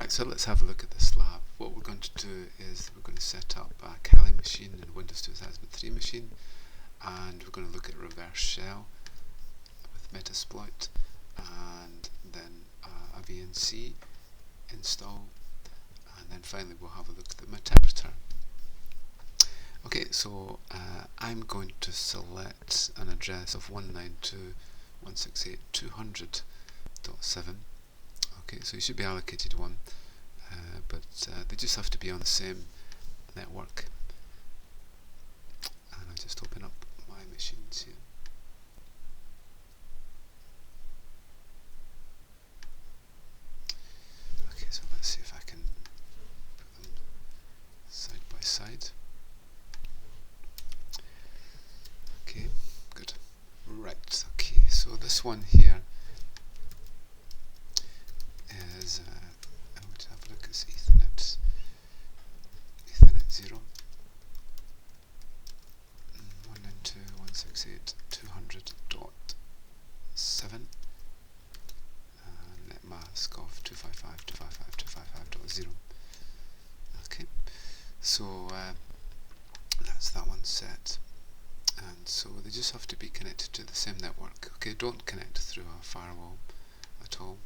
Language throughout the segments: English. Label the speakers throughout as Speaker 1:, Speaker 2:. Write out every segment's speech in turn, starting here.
Speaker 1: Right, so let's have a look at this lab. What we're going to do is we're going to set up a Kali machine and a Windows 2003 machine, and we're going to look at reverse shell with Metasploit, and then a VNC install, and then finally we'll have a look at the interpreter. Okay, so I'm going to select an address of 192.168.200.7. Okay, so you should be allocated one, but they just have to be on the same network. And I'll just open up my machines here. Okay, so let's see if I can put them side by side. Okay, good. Right, okay, so this one here is, I'm going to have a look at Ethernet 0, 192.168.200.7, net mask of 255.255.255.0. Okay, so that's that one set. And so they just have to be connected to the same network. Okay, don't connect through a firewall at all.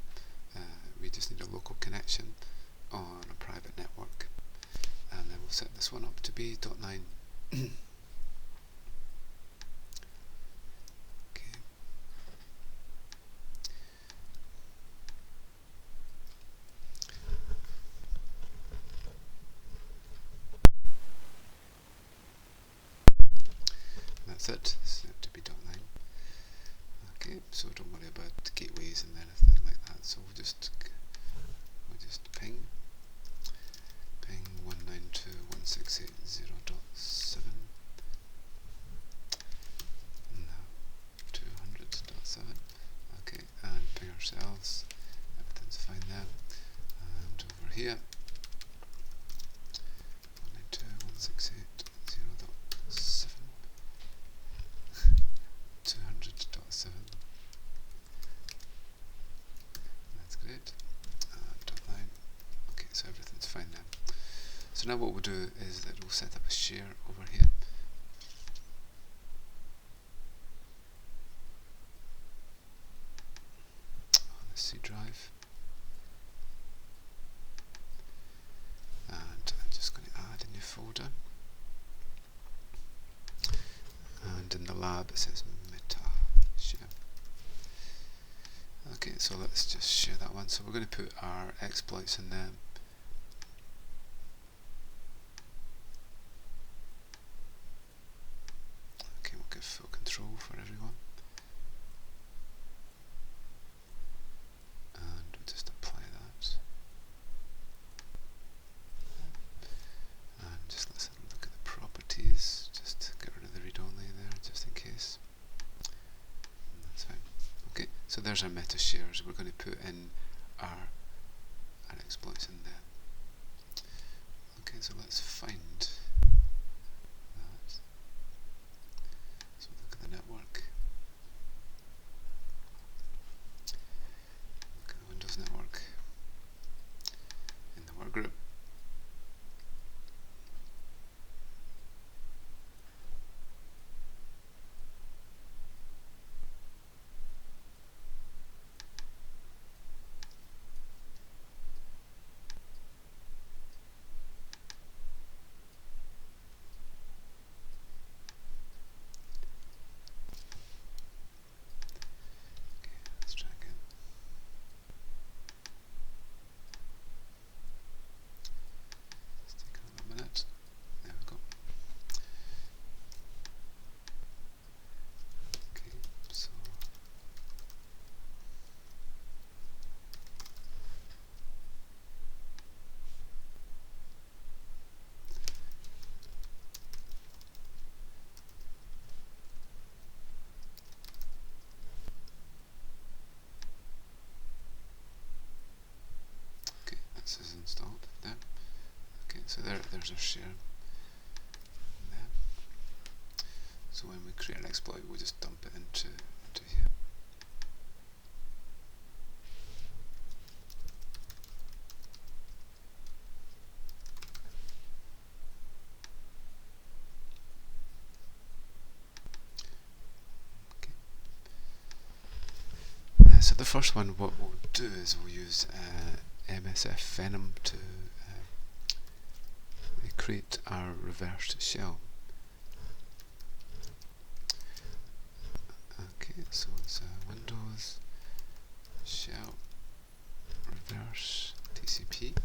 Speaker 1: We just need a local connection on a private network, and then we'll set this one up to be .9. Okay. That's it. Set to be .9. Okay, so don't worry about gateways and anything like that. So we'll just ping 192.168.0.7, now 200.7. Okay, and ping ourselves. Everything's fine there. And over here, 192.168.0.7, 200.7. That's great. .9. Okay, so everything's fine now. So now what we'll do is that we'll set up a shear over here. On the C drive. And I'm just going to add a new folder. And in the lab it says meta shear. Okay, so let's just share that one. So we're going to put our exploits in there. Okay, we'll give full control for everyone. And we'll just apply that. And just let's have a look at the properties. Just get rid of the read-only there, just in case. And that's fine. Okay, so there's our meta shares. We're going to put in our exploits in there. Okay, so let's find that. So look at the network. Look at the Windows network in the workgroup. Let's try again. Let's take another minute. There we go. Okay, so okay, this is installed there. Okay, so there's our share there. So when we create an exploit, we'll just dump it into here. the first one, what we'll do is we'll use MSF Venom to create our reversed shell. Okay, so it's Windows Shell Reverse TCP,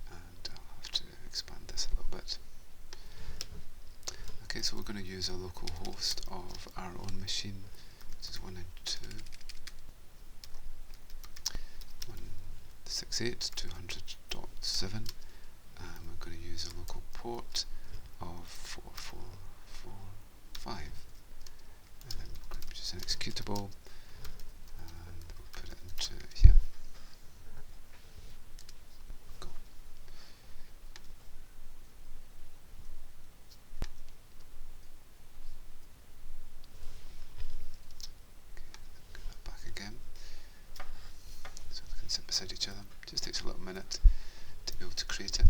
Speaker 1: and I'll have to expand this a little bit. Okay, so we're going to use a local host of our own machine, which is 192.168.200.7, and we're going to use a local port of 4445, and then we're going to produce an executable, and we'll put it into here. Go. Back again, so they can sit beside each other. Just takes a little minute to be able to create it,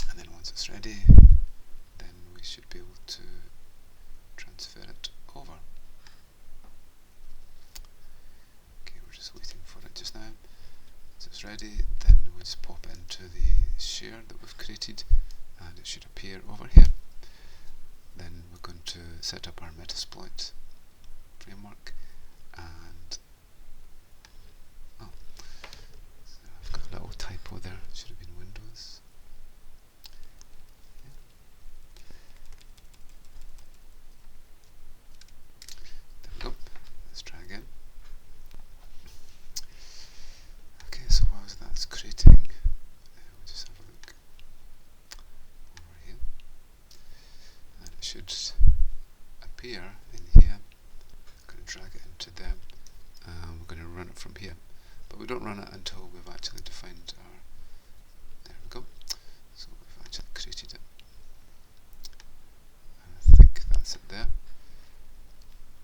Speaker 1: and then once it's ready, then we should be able to transfer it over. Okay, we're just waiting for it just now. Once it's ready, then we just pop it into the shear that we've created, and it should appear over here. Then we're going to set up our Metasploit framework, and I've got a little typo there, it should have been Windows. Yeah. There we go, let's try again. Okay, so whilst that's creating, we'll just have a look over here, and it should appear in here. I'm going to drag it into there, we're going to run it from here, but we don't run it until we've actually defined our, there we go, so we've actually created it, and I think that's it there.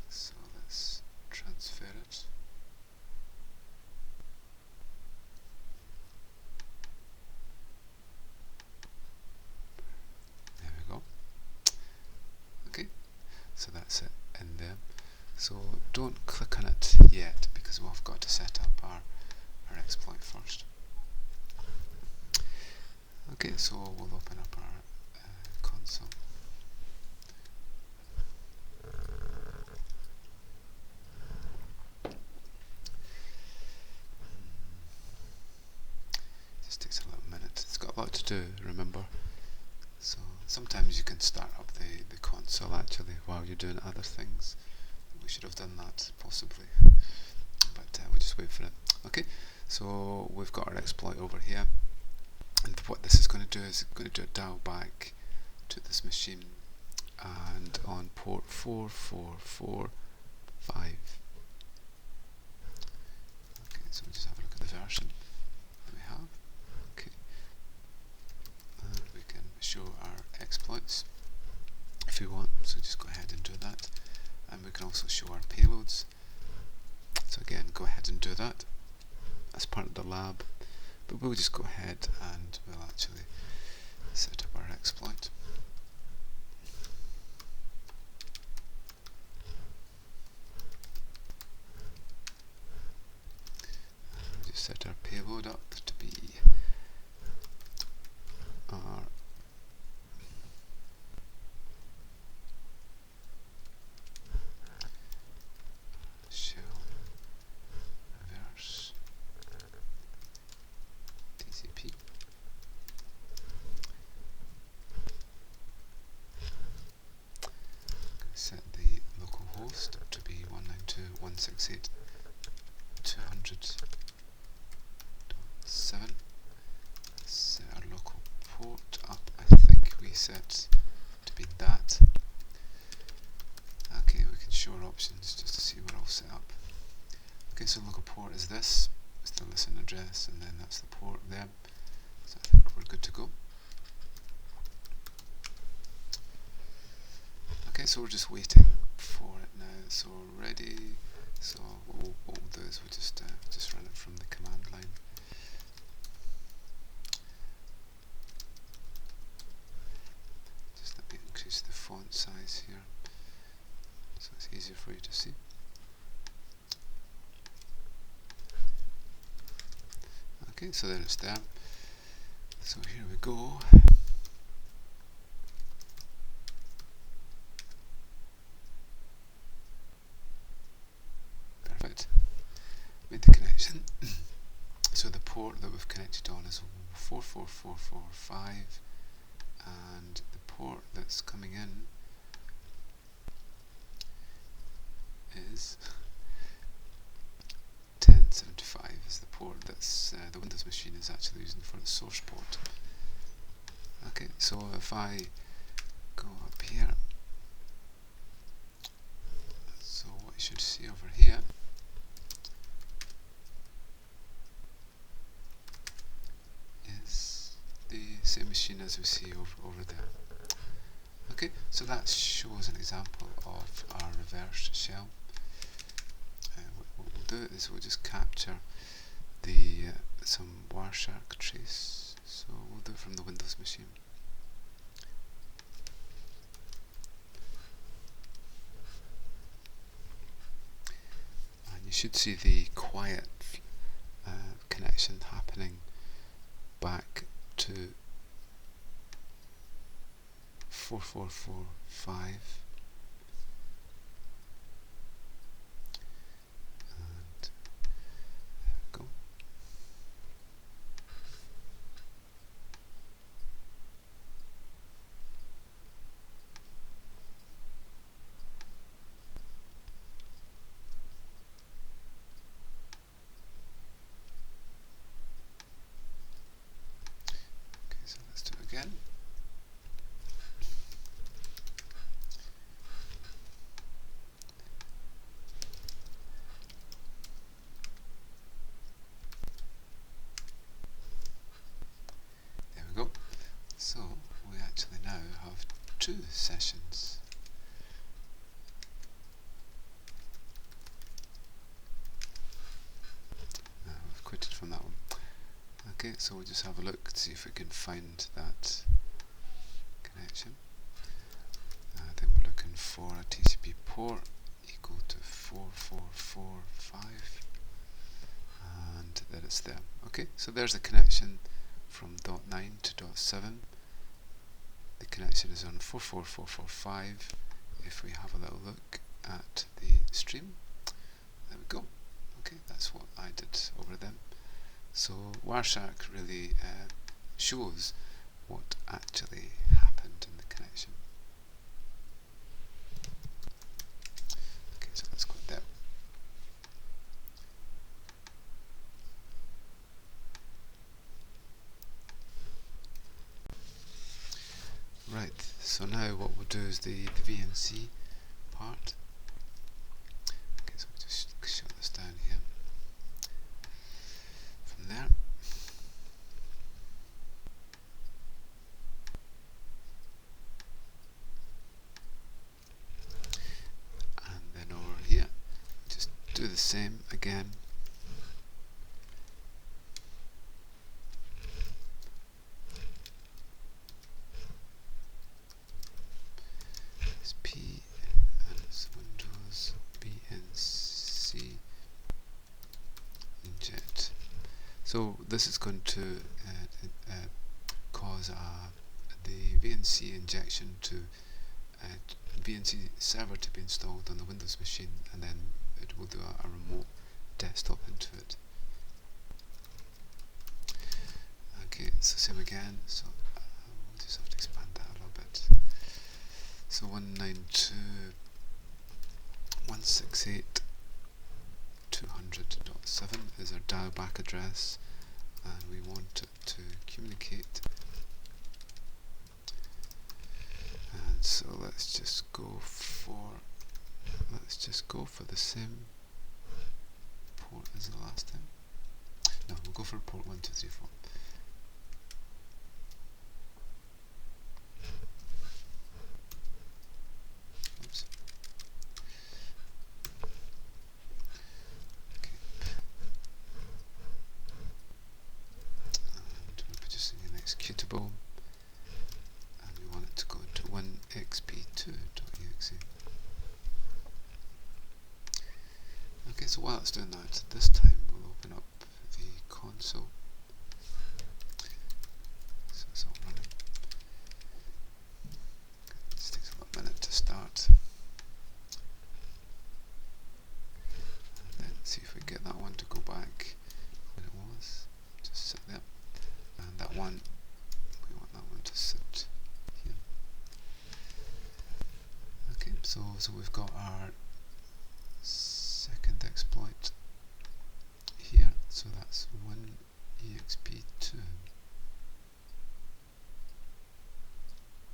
Speaker 1: So let's transfer it. There we go. Okay, so that's it in there. So don't click on it yet, because we've got to set up our exploit first. Okay, so we'll open up our console. Just takes a little minute. It's got a lot to do, remember. So sometimes you can start up the console actually while you're doing other things. We should have done that possibly, but we'll just wait for it. Okay, so we've got our exploit over here, and what this is going to do is it's going to do a dial back to this machine, and on port 4445. Okay, so we'll just have a look at the version that we have. Okay, and we can show our exploits if we want, so just go ahead and do that. And we can also show our payloads, so again, go ahead and do that as part of the lab, but we'll just go ahead and we'll actually set up our exploit. And we'll just set our payload up to be our shell reverse TCP. Set the local host to be 192.168.200.7. Set our local port up, I think we set to be that. Okay, we can show our options just to see we're all set up. Okay, so local port is this, it's the listen address, and then that's the port there. So I think we're good to go. Okay, so we're just waiting for it now. So we're ready. So what we'll do is we'll just run it from the command line. Just let me increase the font size here, so it's easier for you to see. Okay, so then it's there. So here we go. Perfect. Made the connection. So the port that we've connected on is 44445, and the port that's coming in is 1075 is the port that's the Windows machine is actually using for the source port. Okay, so if I go up here, so what you should see over here is the same machine as we see over there. Okay, so that shows an example of our reverse shell. What we'll do is we'll just capture the some Wireshark trace. So we'll do it from the Windows machine. And you should see the quiet connection happening back to 4445. And there we go. Okay, so let's do it again. Go. So we actually now have 2 sessions. We've quitted from that one. Okay, so we'll just have a look to see if we can find that connection. Then we're looking for a TCP port equal to 4445, and there it's there. Okay, so there's the connection from .9 to .7. The connection is on 44445. If we have a little look at the stream, there we go. Okay, that's what I did over them. So Wireshark really shows what actually happened in the connection. Okay, so let's go there. Right, so now what we'll do is the VNC part. Okay, so we'll just shut this down here. From there, and then over here, just do the same again. P and it's Windows VNC inject. So this is going to cause the VNC injection to VNC server to be installed on the Windows machine, and then it will do a remote desktop into it. Okay, so same again. So we'll just have to expand that a little bit. So 192.168.200.7 is our dial back address, and we want it to communicate. And so let's just go for the same port as the last time. No, we'll go for port 1234. Oops. Okay. And we're producing an executable, and we want it to go to 1xp2.exe. Okay, so while it's doing that, this time we'll open up the console So we've got our second exploit here, so that's 1EXP2,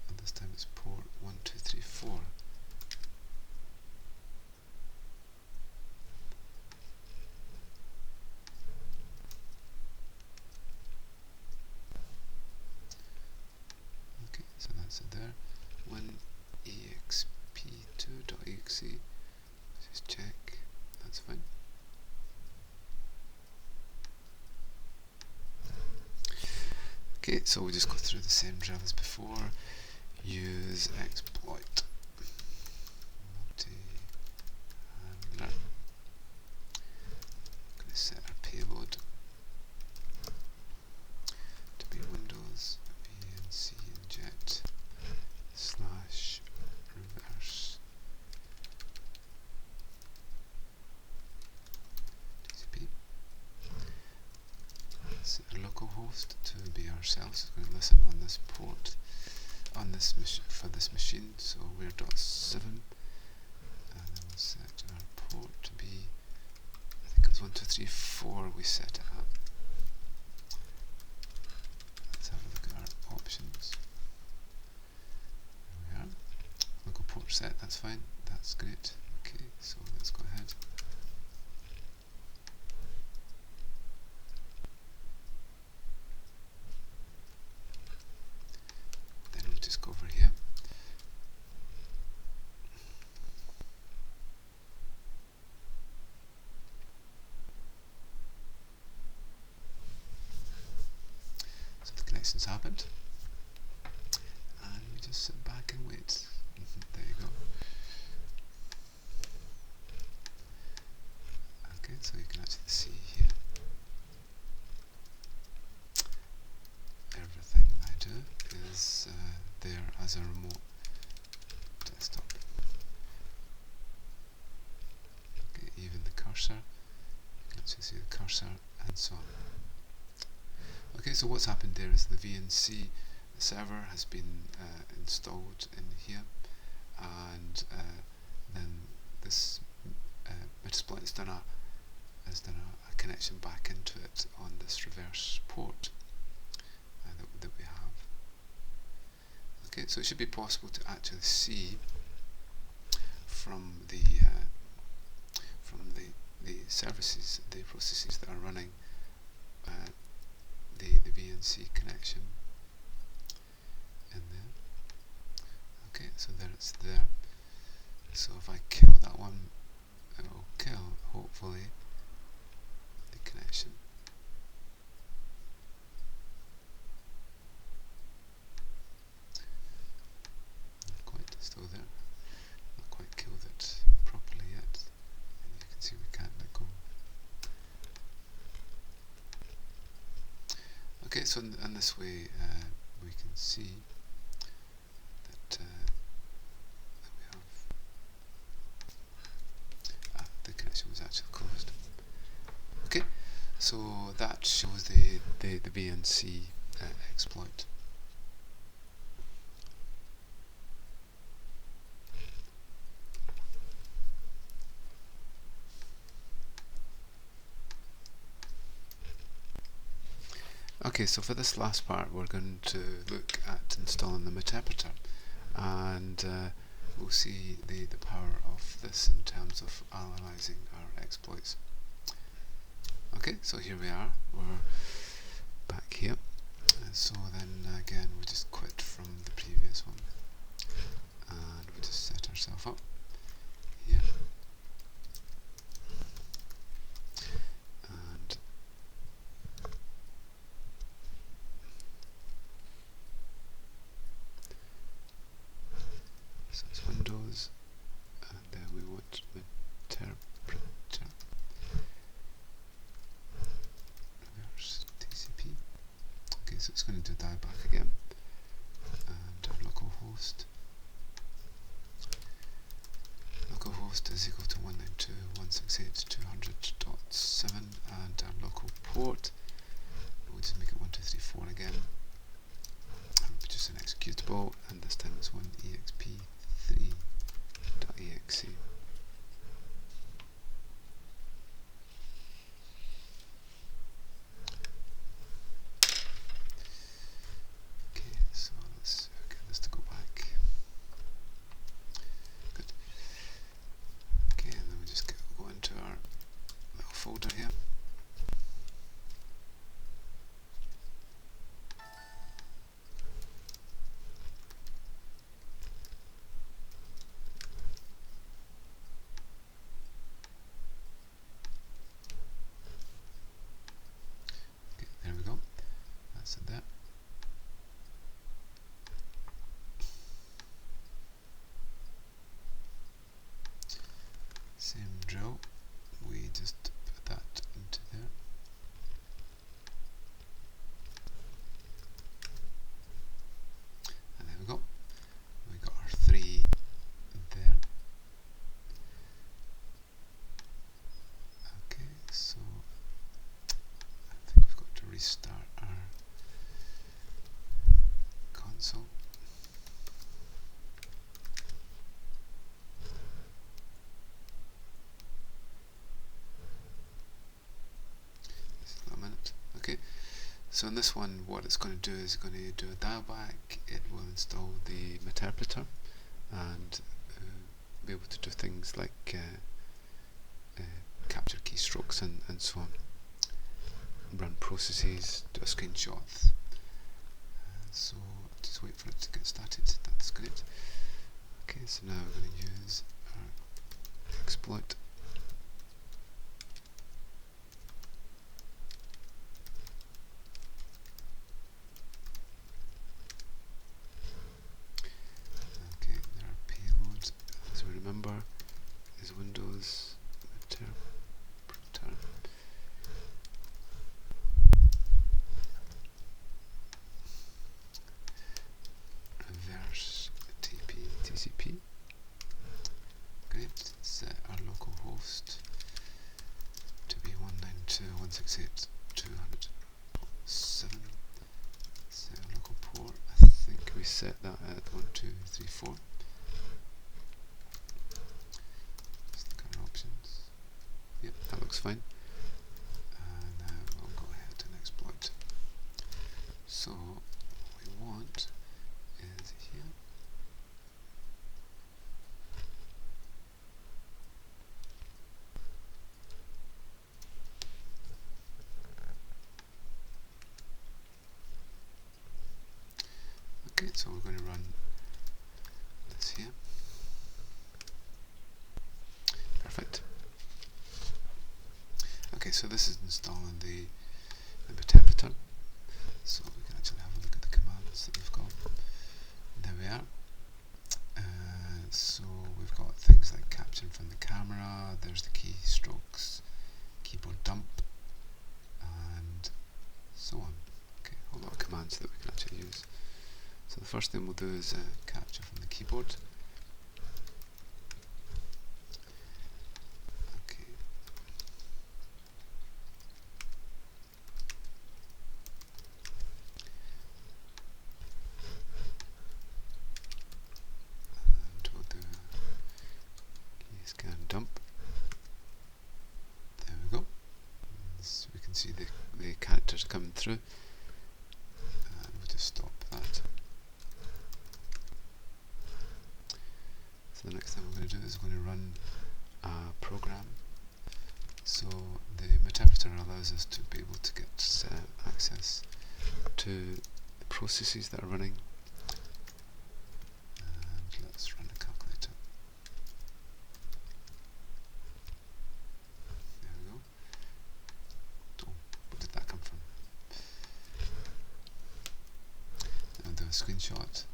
Speaker 1: and this time it's port 1234. Okay, so that's it there. 1EXP2.exe. Just check, that's fine. Okay, so we'll just go through the same drill as before. Use exploit multi-handler. I'm going to set our payload to be Windows VNC inject / reverse TCP. Set our localhost to be ourselves. It's going to listen on this port on this for this machine. So we're .7, and then we'll set our port to be, I think it's 1234 we set it at. Let's have a look at our options. There we are. Local port set, that's fine, that's great. Okay, so let's go ahead. Then we'll just go over here. So the connection's happened, and we just sit back and wait. There you go. Okay, so you can actually see here everything I do is there as a remote desktop. Okay, even the cursor, you can actually see the cursor and so on. Okay, so what's happened there is the VNC server has been installed in here, and then this Metasploit has done a connection back into it on this reverse port that we have. Okay, so it should be possible to actually see from the services, the processes that are running the VNC connection in there. Okay, so there it's there. So if I kill that one, it will kill, hopefully, the connection. Not quite, still there. Not quite killed it properly yet. And you can see we can't let go. Okay, so in this way we can see that we have the connection was actually closed. Okay, so that shows the VNC exploit. Okay, so for this last part we're going to look at installing the Metasploit, and we'll see the power of this in terms of analysing our exploits. Okay, so here we are, we're back here, so then again we just quit from the previous one, and we just set ourselves up here. So it's Windows, and then we want Interpreter reverse TCP. Okay, so it's going to do dial back again, and our localhost is equal to 192.168.200.7, and our local port, we'll just make it 1234 again, and produce an executable, and this time it's 1EXP3.exe. restart our console. Just a minute. Okay, so in this one what it's going to do is going to do a dial back. It will install the Metasploit and be able to do things like capture keystrokes and so on. Run processes, do a screenshot. So just wait for it to get started. That's great. Okay, so now we're going to use our exploit. Okay, there are payloads. As we remember, is Windows Metasploit. Reverse TCP. Great. Set our local host to be 192.168.200.7. Set our local port. I think we set that at 1234. Just look at our options. Yep, that looks fine. And we'll go ahead and exploit. So what we want is here. Okay, so we're going to run this here. Perfect. Okay, so this is installing the Metasploit. So we can actually have a look at the commands that we've got. There we are. So we've got things like capturing from the camera, there's the keystrokes, keyboard dump, and so on. Okay, a whole lot of commands that we can actually use. So the first thing we'll do is capture from the keyboard. Okay. And we'll do key scan dump. There we go. So we can see the characters coming through. And we'll just stop that. So the next thing we're going to do is we're going to run a program. So the Metasploit allows us to be able to get access to the processes that are running. And let's run a calculator. There we go. Oh, where did that come from? I'll do a screenshot.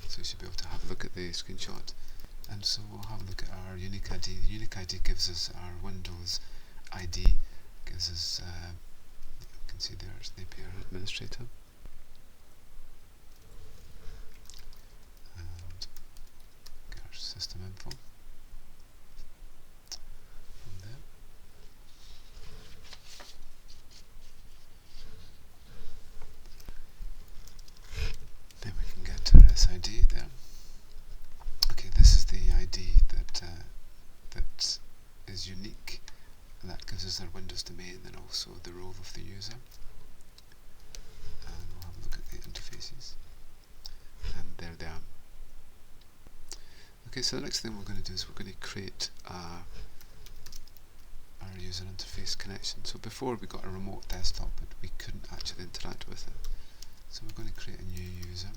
Speaker 1: So we should be able to have a look at the screenshot, and so we'll have a look at our unique ID. The unique ID gives us our Windows ID, gives us, you can see there's the API administrator, and get our system info from there. Then we can get our SID there. Okay, this is the ID that is unique. And that gives us our Windows domain and also the role of the user. And we'll have a look at the interfaces. And there they are. Okay, so the next thing we're going to do is we're going to create our user interface connection. So before we got a remote desktop, but we couldn't actually interact with it. So we're going to create a new user.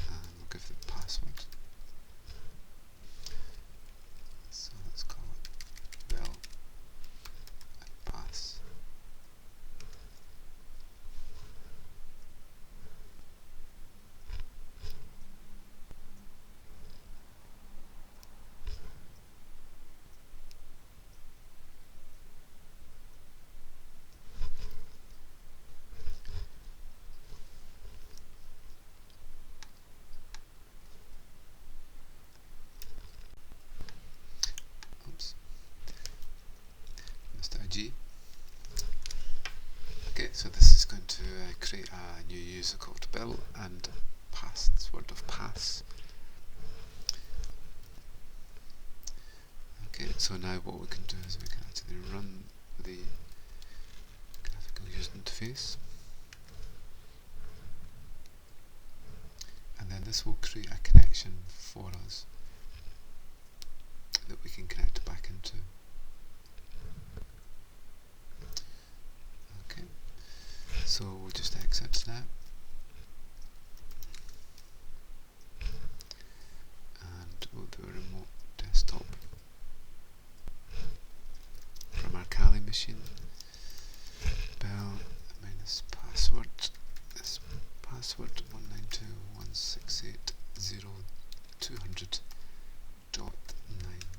Speaker 1: And we'll give the password. So let's call it Bell and pass. user called Bill and password of pass. Okay, so now what we can do is we can actually run the graphical user interface, and then this will create a connection for us that we can connect back into. Okay, so we'll just exit now, and we'll do a remote desktop from our Kali machine. Bell minus password. This password 192.168.0.200.9.